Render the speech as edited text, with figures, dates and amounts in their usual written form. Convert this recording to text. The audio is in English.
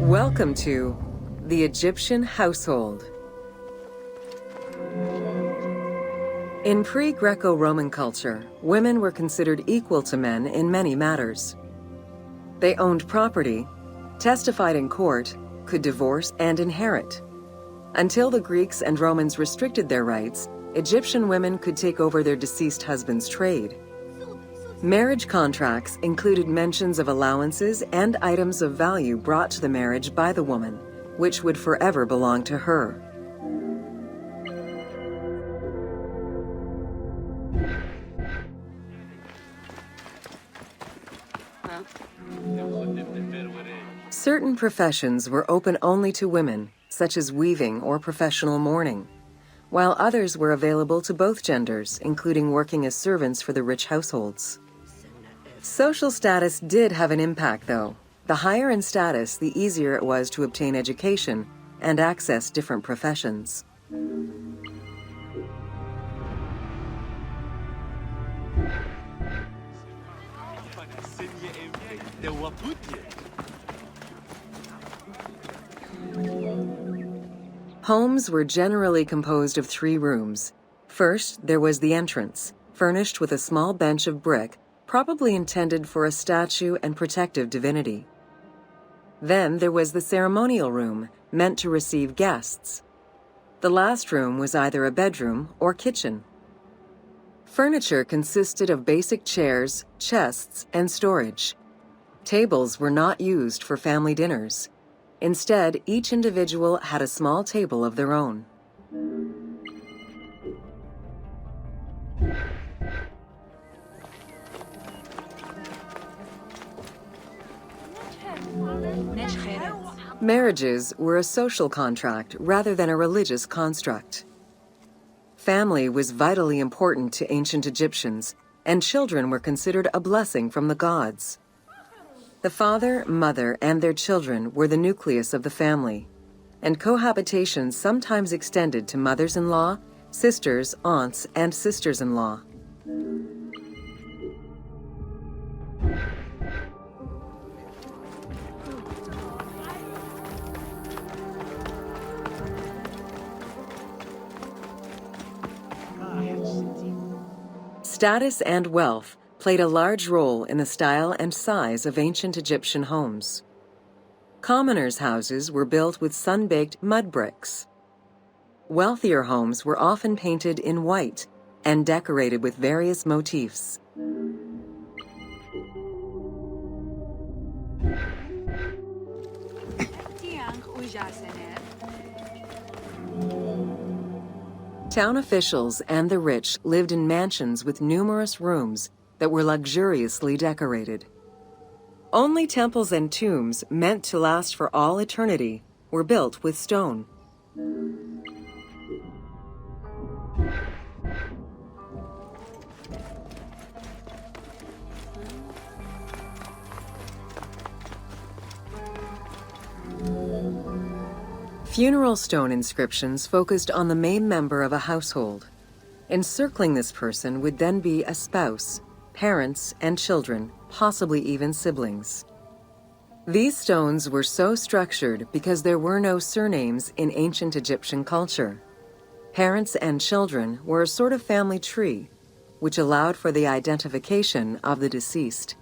Welcome to the Egyptian household. In pre-Greco-Roman culture, women were considered equal to men in many matters. They owned property, testified in court, could divorce and inherit. Until the Greeks and Romans restricted their rights, Egyptian women could take over their deceased husband's trade. Marriage contracts included mentions of allowances and items of value brought to the marriage by the woman, which would forever belong to her. Certain professions were open only to women, such as weaving or professional mourning, while others were available to both genders, including working as servants for the rich households. Social status did have an impact, though. The higher in status, the easier it was to obtain education and access different professions. Homes were generally composed of 3 rooms. First, there was the entrance, furnished with a small bench of brick, probably intended for a statue and protective divinity. Then there was the ceremonial room, meant to receive guests. The last room was either a bedroom or kitchen. Furniture consisted of basic chairs, chests, and storage. Tables were not used for family dinners. Instead, each individual had a small table of their own. Marriages were a social contract rather than a religious construct. Family was vitally important to ancient Egyptians, and children were considered a blessing from the gods. The father, mother, and their children were the nucleus of the family, and cohabitation sometimes extended to mothers-in-law, sisters, aunts, and sisters-in-law. Status and wealth played a large role in the style and size of ancient Egyptian homes. Commoners' houses were built with sun-baked mud bricks. Wealthier homes were often painted in white and decorated with various motifs. Town officials and the rich lived in mansions with numerous rooms that were luxuriously decorated. Only temples and tombs meant to last for all eternity were built with stone. Funeral stone inscriptions focused on the main member of a household. Encircling this person would then be a spouse, parents, and children, possibly even siblings. These stones were so structured because there were no surnames in ancient Egyptian culture. Parents and children were a sort of family tree, which allowed for the identification of the deceased.